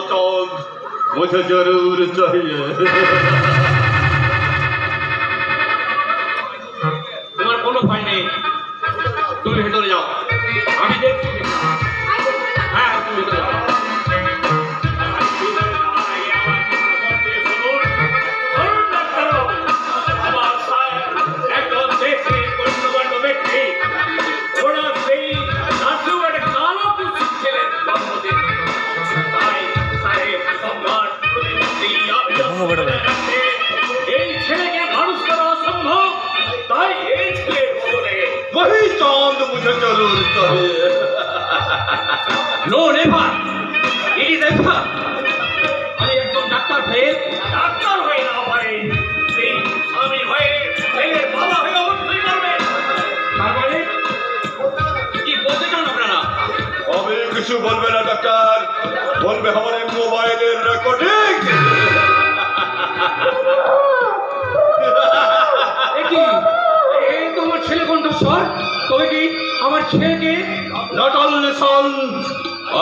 चांद मुझे जरूर चाहिए। তোমার কোনো ভয় নেই, তুমি ভেতরে যাও, আমি দেখছি। হ্যাঁ, তুমি ভেতরে যাও। वही चांद मुझे जरूर चाहिए। No never, it is never. আমি একজন ডাক্তার হয়ে না পারে, সেই স্বামী হয়ে ছেলের বাবা হয়ে অবশ্যই করবে। তার মানে কি বলতে চান আপনারা? अभी किसी बोलबे ना डॉक्टर, बोलबे हमारे मोबाइल रिकॉर्डिंग। এই তোমার ছেলে কণ্ঠস্বর, তবে কি আমার ছেলেকে? Not only son,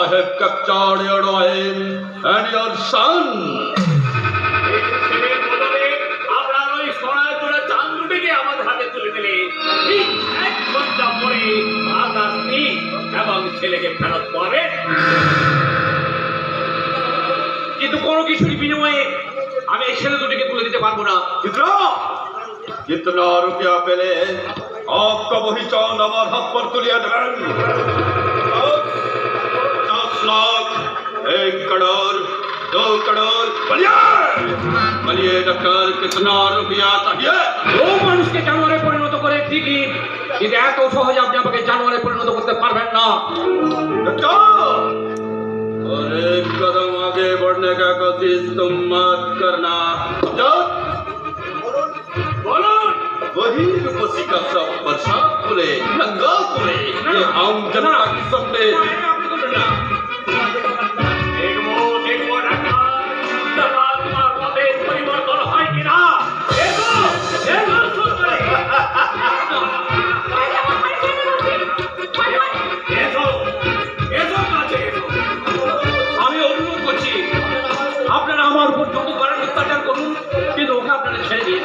I have captured your wife and your son. ছেলের বদলে আপনার ওই সোনার চাঁদ দুটিকে আমাদের হাতে তুলে দিলে ঠিক 1 ঘন্টা পরে আপনার স্ত্রী এবং ছেলেকে ফেরত পাবে। কিন্তু কোনো কিছুর বিনিময়ে আমি এই ছেলে দুটিকে তুলে দিতে পারবো না। जितना रुपया पहले आपका वही चांद हमारे हाथ पर तुलिया देवें। 10 लाख, 1 करोड़, 2 करोड़, बोलिए डॉक्टर कितना रुपया चाहिए? ও মানুষকে জানোয়ারে পরিণত করে ঠিকই, কিন্তু এত সহজে আপনি আমাকে জানোয়ারে পরিণত করতে পারবেন না। डॉक्टर, और एक कदम आगे बढ़ने का कोशिश तुम मत करना। वही रूपसी का सब प्रसाद खुले, नंगा खुले, ये आम जनता की सबने। আমি অনুরোধ করছি, আপনারা আমার উপর যত পারেন অত্যাচার করুন, কিন্তু ওকে আপনারা ছেড়ে দিন।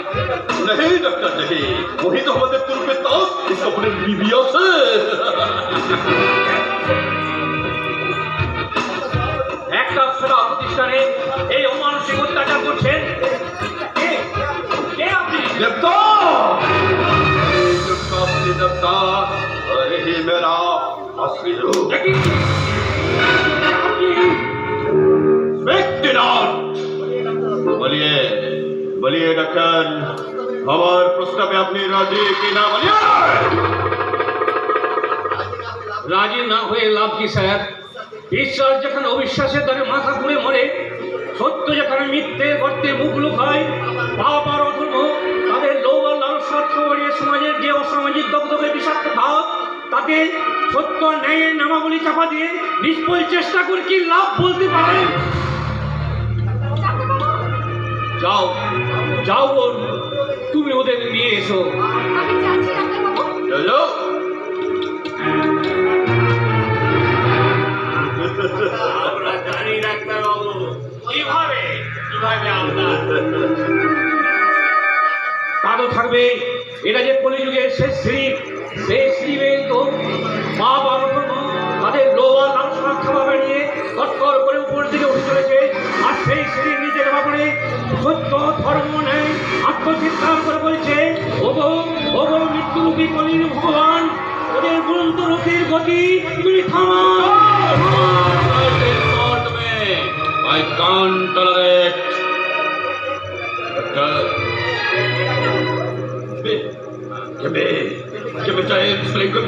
नहीं डॉक्टर नहीं, वही तो हमारे तुर पे ताश इसको अपने बीबिया से। একটা সেবা প্রতিষ্ঠানে এই অমানসিক অত্যাচার করছেন কে আপনি? देवता, असली देवता, अरे ही मेरा असली रूप। बोलिए बोलिए डॉक्टर, हमारे प्रश्न में अपनी राजी की ना? बोलिए। রাজি না হয়ে লাভ কি স্যার? বিশ্বাস যেখানে অবিশ্বাসের দ্বারে মাথা ঘুরে মরে, সত্য যেখানে মিথ্যে গর্তে মুখ লুকায়, পাপ আর অধর্ম তাদের লোভ আর লালসার স্বার্থ বাড়িয়ে সমাজের যে অসামাজিক দগদগে বিষাক্ত ভাব, তাকে সত্য আর ন্যায়ের নামাবলী চাপা দিয়ে নিষ্ফল চেষ্টা করে কি লাভ বলতে পারেন? যাও যাও বোন, তুমি ওদের নিয়ে এসো। আমি যাচ্ছি ডাক্তারবাবু। चलो। আমরা জানি ডাক্তারবাবু, কিভাবে কিভাবে আপনার কাজও থাকবে। এটা যে কলিযুগের শেষ শ্রী, সেই শ্রীবে তো মা বাবা তাদের লোভ আর লালসার খাওয়া বাড়িয়ে তৎপর করে উপর দিকে উঠে চলেছে। আর সেই শ্রী নিজের বাপরে সত্য ধর্ম নেই আত্মচিৎকার করে বলছে, ওগো ওগো মৃত্যুরূপী কলির ভগবান, ওদের দুরন্ত রথের গতি তুমি থামাও। I can't tolerate. Doctor, give me time,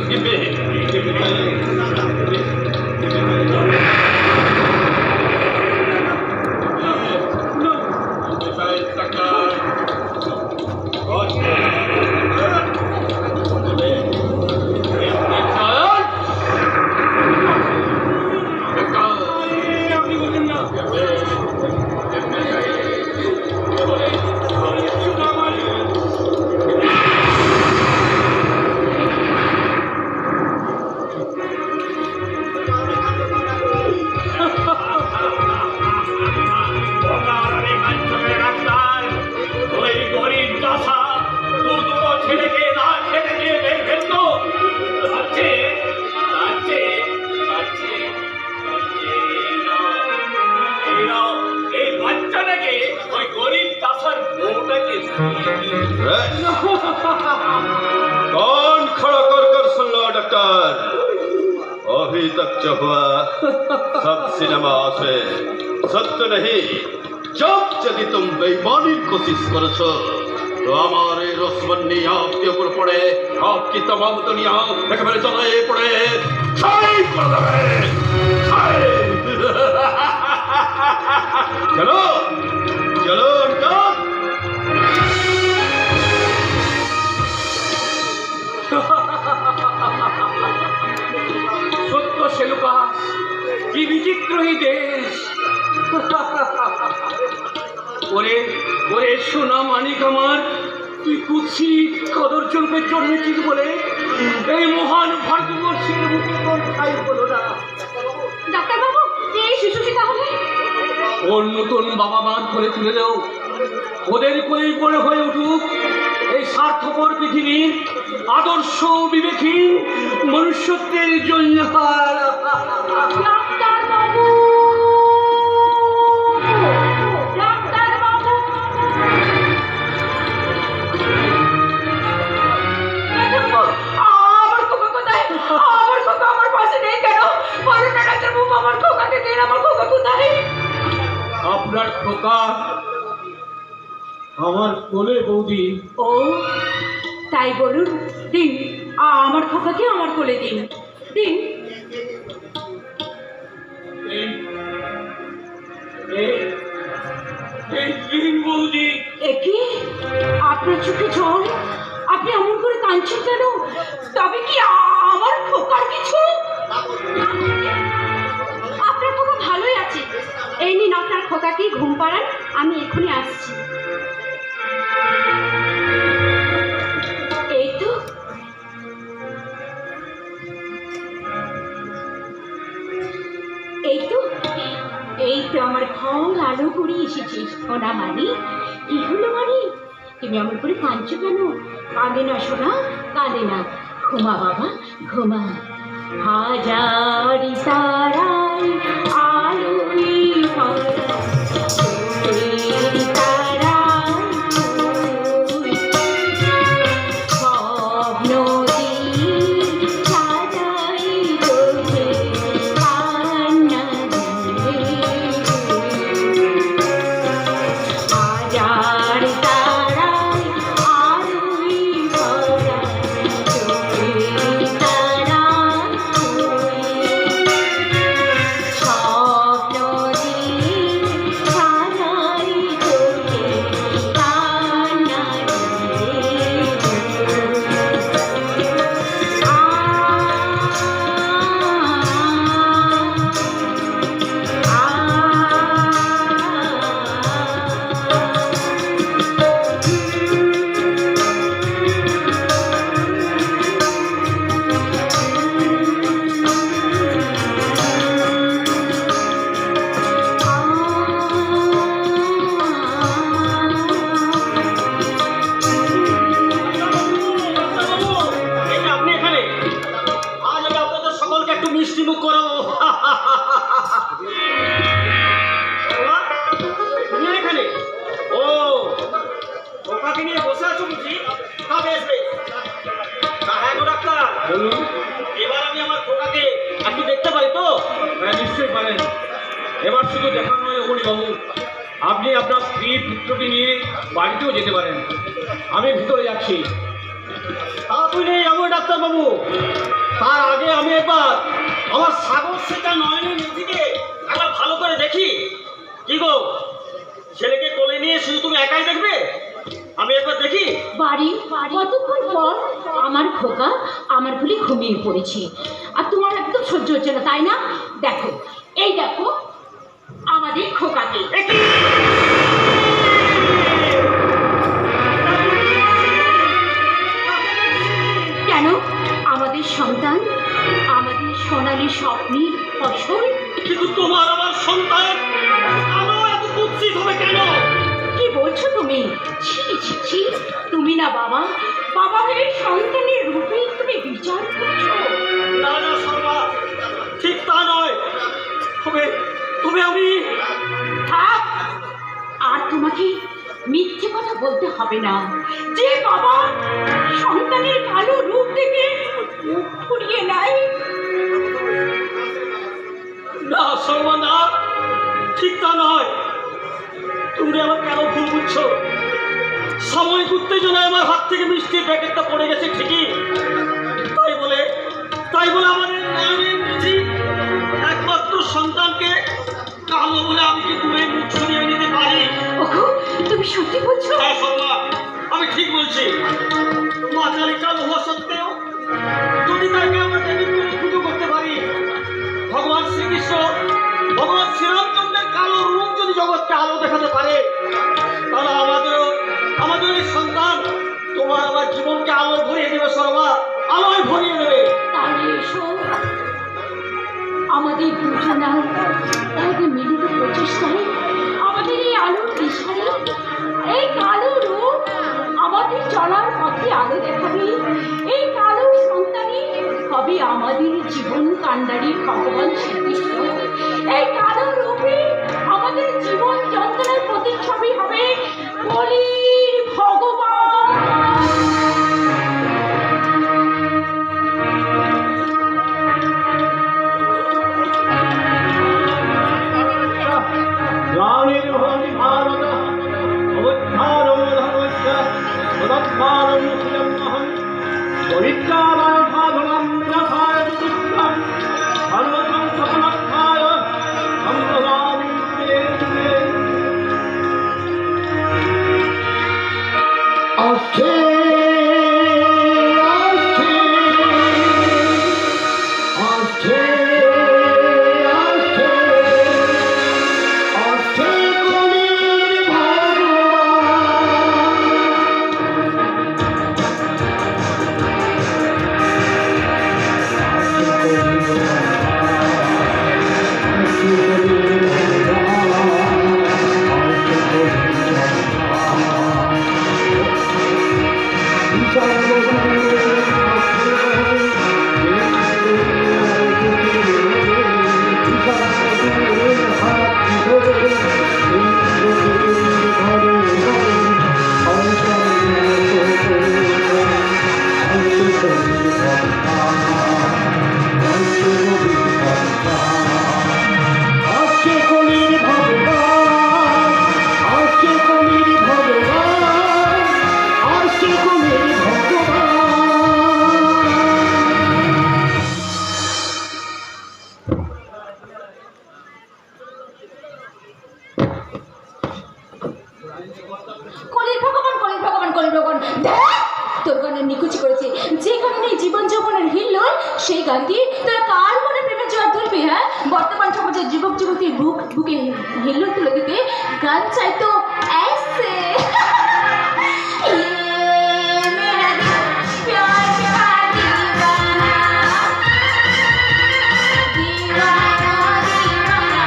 give me. अभी तक जो हुआ सब सिनेमा से सत्य नहीं। जब यदि तुम बेईमानी की कोशिश करो तो हमारे रसबन्नी आपके ऊपर पड़े, आपकी तमाम दुनिया एकेबारे जलाए पड़े, छाई कर देवे, छाई। चलो चलो उनका সত্য সে লুকাস, কি বিচিত্রই দেশ। ওরে ওরে সোনা মানিক আমার, তুই কুৎসিত কদর চলবে জন্মেছিস বলে এই মহান ভারতবর্ষের বুকে তোর ঠাই হলো না। ডাক্তারবাবু, এই শিশুটি তাহলে? ওর নতুন বাবা মার করে তুলে দাও, ওদের কোলেই পড়ে হয়ে উঠুক এই স্বার্থপর পৃথিবীর আদর্শ বিবেকহীন মনুষ্যত্বের জন্য। ডাক্তারবাবু, ডাক্তারবাবু, আমার খোকা কোথায়? আমার খোকা আমার পাশে নেই কেন? বলুন না ডাক্তারবাবু, আমার খোকাকে দিন, আমার খোকা কোথায়? আপনার খোকা আমার কোলে বৌদি। ও তাই বলুন, দিন আমার খোকাকে আমার কোলে দিন, দিন। বৌদি, একে আপনার চোখে জল, আপনি এমন করে কাঁদছেন কেন? তবে কি আমার খোকার কিছু? আপনার খোকা ভালোই আছে। এই নিন আপনার খোকাকে ঘুম পাড়ান, আমি এখনই আসছি। এই তো, এই তো, এই তো আমার ঘর আলো করে এসেছিস সোনা মানি। কি হলো মানি? তুমি এমন করে কাঁদছো কেন? কাঁদে না সোনা, কাঁদে না। ঘুমা বাবা, ঘুমা। হাজারি তারাই আলোই ভরা, চোখের তারাই তুই। সব নদী সাজাই তোকে কান্না দিয়ে। হাজার তারাই আলোই ভরা, চোখের তারাই তুই। সব নদী সাজাই তোকে কান্না আপনি এখানে? আজ আমি আপনাদের সকলকে একটু মিষ্টি মুখ করো। তুমি এখানে? ও, ওখানে নিয়ে বসে আছো বুঝি? তা বেশ বেশ। তা হ্যাঁ গো ডাক্তার, বলুন। এবার আমি আমার খোকাকে একটু দেখতে পারি তো? হ্যাঁ নিশ্চয়ই পারেন। এবার শুধু দেখানো নয় অমনিবাবু, আপনি আপনার স্ত্রী পুত্রকে নিয়ে বাড়িতেও যেতে পারেন। আমি ভিতরে যাচ্ছি। আপনি এমন ডাক্তারবাবু, তার আগে আমি একবার আমার সাগর সেটা নয়নের দিকে একবার ভালো করে দেখি। কি গো, ছেলেকে কোলে নিয়ে শুধু তুমি একাই দেখবে? আমি একবার দেখি। বাড়ি কতক্ষণ পর আমার খোকা আমার কোলে ঘুমিয়ে পড়েছে, আর তোমার একদম সহ্য হচ্ছে না, তাই না? দেখো, এই দেখো আমাদের খোকাকে। কেন? আমাদের সন্তান, আমাদের সোনালী স্বপ্নের ফসল। কিন্তু তোমার আমার সন্তান আরো এত কুৎসিত হবে কেন? কি বলছো তুমি? ছি ছি ছি, তুমি না বাবা, বাবা হয়ে সন্তানের রূপে তুমি বিচার করছো। না না সর্বা, ঠিক তা নয়। তবে আমি থাক, আর তোমাকে মিথ্যে কথা বলতে হবে না। যে বাবা সন্তানের কালো রূপ থেকে মুখ ফুরিয়ে নেয়, ঠিক তা নয়। তুমি আমার কেন ভুল বুঝছো? সাময়িক উত্তেজনায় আমার হাত থেকে মিষ্টির প্যাকেটটা পড়ে গেছে ঠিকই, তাই বলে আমাদের নয়নের বুঝি একমাত্র সন্তানকে কালো বলে আমি কি দূরে মুখ সরিয়ে নিতে পারি? ওগো, তুমি সত্যি বলছো? হ্যাঁ শর্মা, আমি ঠিক বলছি। মা কালী কালো হওয়া সত্ত্বেও যদি তাকে আমরা পুজো করতে পারি, ভগবান শ্রীকৃষ্ণ, ভগবান শ্রীরামচন্দ্রের কালো রূপ যদি জগৎকে আলো দেখাতে পারে, তাহলে আমাদের এই সন্তান তোমার আমার জীবনকে আলো ভরিয়ে দেবে। শর্মা, আলোয় ভরিয়ে দেবে। তাহলে এসো, আমাদের দুজনার তাদের মিলিত প্রচেষ্টায় আমাদের এই আলোর দিশারি, এই কালো রূপ আমাদের চলার পথে আলো দেখাবে। এই কালো সন্তানই হবে আমাদের জীবন কাণ্ডারী ভগবান শ্রীকৃষ্ণ। এই কালো রূপে আমাদের জীবন যন্ত্রণার প্রতিচ্ছবি হবে বলির ভগবান। গ্লানির্ভবতি ভারত অবুত্থানং ধর্মস্য তদুত্থানং মুখ্যমহং পরিত্রাণায় সাধনাং বিনাশায় চতুর্থং সর্বং সফলার্থায় সম্ভবামি যুগে যুগে। আসছে আসছে আসছে আসছে কলির আসছে কলির ভগবান, আসছে কলির ভগবান, আসছে কলির কলির ভগবান, কলির ভগবান, কলির ভগবান। দেখ, তোর গানে নিকুচি করেছে। যে গানে জীবন যৌবনের হিল্লোল, সেই গান দিয়ে তোরা কার মনে প্রেমের জোয়ার তুলবি? হ্যাঁ, বর্তমান সমাজের যুবক যুবতীর বুকে হিল্লোল তুলে দিতে গান চাইতো ऐसे। ये मेरा दिल प्यार का दीवाना, दीवाना दीवाना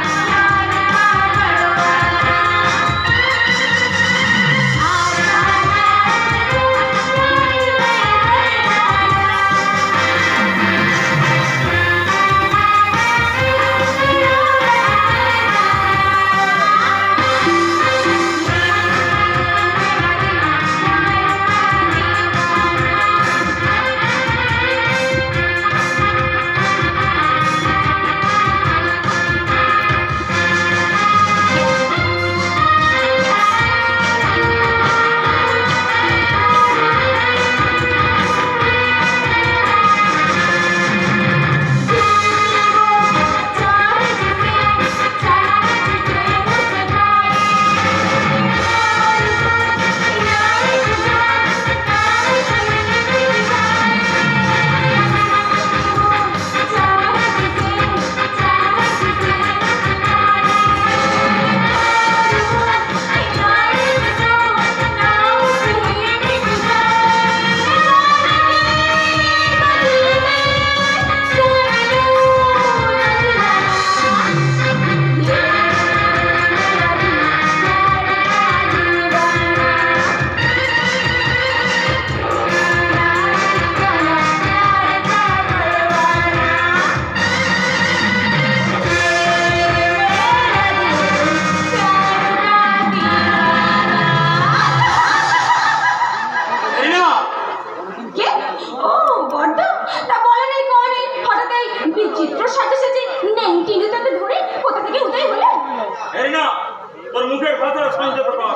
মুখের কথা সংযত কর,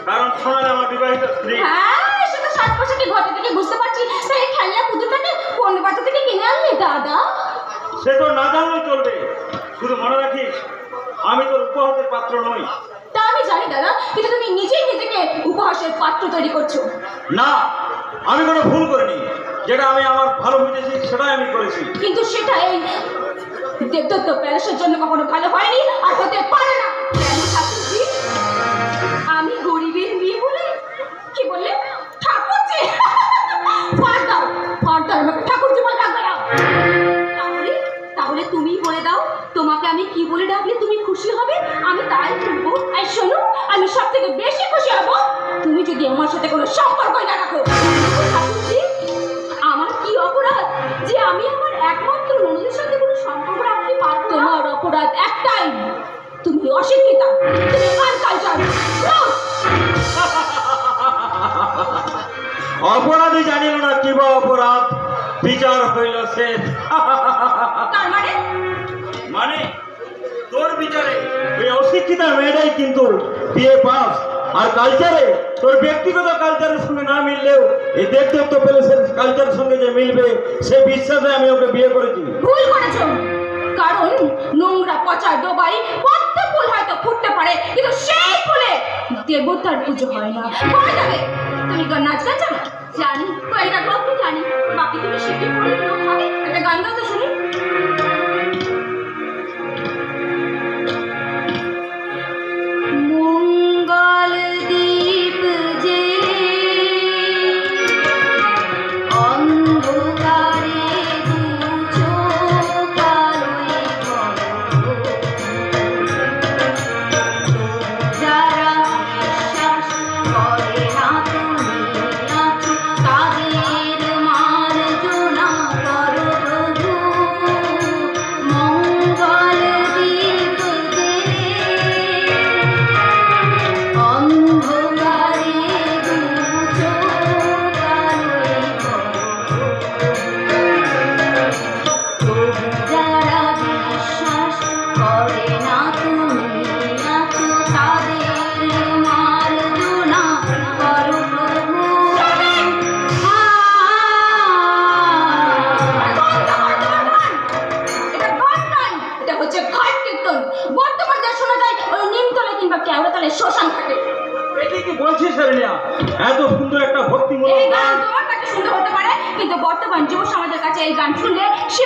কারণ সোনালি আমার বিবাহিত স্ত্রী। হ্যাঁ, সেটা 60 ঘটা থেকে বুঝতে পারছি। তাই এই খেলনা পুতুলটাকে কোন বাচ্চা থেকে কিনে আনলি দাদা? সে তো না জানলেও চলবে, শুধু মনে রাখিস আমি তোর উপহাসের পাত্র নই। তা আমি জানি দাদা, কিন্তু তুমি নিজেই নিজেকে উপহাসের পাত্র তৈরি করছো। না, আমি কোনো ভুল করিনি, যেটা আমি আমার ভালো বুঝেছি সেটাই আমি করেছি। কিন্তু সেটা এই দেবদত্ত প্যালেসের জন্য কখনো ভালো হয়নি আর হতে পারে না। কেন ঠাকুরজি? আমি গরিবের মেয়ে বলে? কি বললে? ঠাকুরজি? ফার দাও আমাকে ঠাকুরজি বলে ডাকবে না। তাহলে তাহলে তুমিই বলে দাও, তোমাকে আমি কি বলে ডাকলে তুমি খুশি হবে? আমি তাই করবো। আর শোনো, আমি সব থেকে বেশি খুশি হব তুমি যদি আমার সাথে কোনো সম্পর্কই না রাখো। ঠাকুরজি, আমার কি অপরাধ যে আমি আমার একমাত্র ননদের সাথে কোনো সম্পর্ক রাখতে পারবো? তোমার অপরাধ একটাই, তুমি অশিক্ষিতা, তুমি আনকালচার। অপরাধী জানিল না কিবা অপরাধ, বিচার হইল সে। তার মানে মানে তোর বিচারে ওই অশিক্ষিতা মেয়েটাই কিন্তু বিয়ে পাস, আর কালচারে তোর ব্যক্তিগত কালচারের সঙ্গে না মিললেও এই দেবদত্ত প্যালেসের কালচারের সঙ্গে যে মিলবে সে বিশ্বাসে আমি ওকে বিয়ে করেছি। ভুল করেছো, কারণ নোংরা পচা ডোবাই পদ্ম ফুল হয়তো ফুটতে পারে, কিন্তু সেই ফুলে দেবতার পুজো হয় না। কবে যাবে? তুমি নাচ গান জানো? জানি, কয়েকটা গল্প জানি, বাকি তুমি শিখে পড়ে লোক হবে। একটা গান গাও তো শুনি। মঙ্গল দীপ জেলে অন্ধকারে দু চোখ আলোয় যারা বিশ্বাস করে না তুমি আছো, তাদের মার্জনা করো প্রভু। মঙ্গল দীপ জেলে অন্ধকারে দু চোখ আলোয় তবু যারা বিশ্বাস করে না তুমি আছো, তাদের মার্জনা করো প্রভু। এটা গান নয়, এটা হচ্ছে ঘাট কীর্তন। বর্তমান যা শোনা যায় ওই নিমতলে কিংবা কেওড়াতলে শ্মশান ঘাটে। এটি কি বলছিস রেলিয়া? এত সুন্দর একটা ভক্তিমূলক এই গান গান তোমার কাছে শুনতে হতে পারে, কিন্তু বর্তমান যুব সমাজের কাছে এই গান শুনলে সে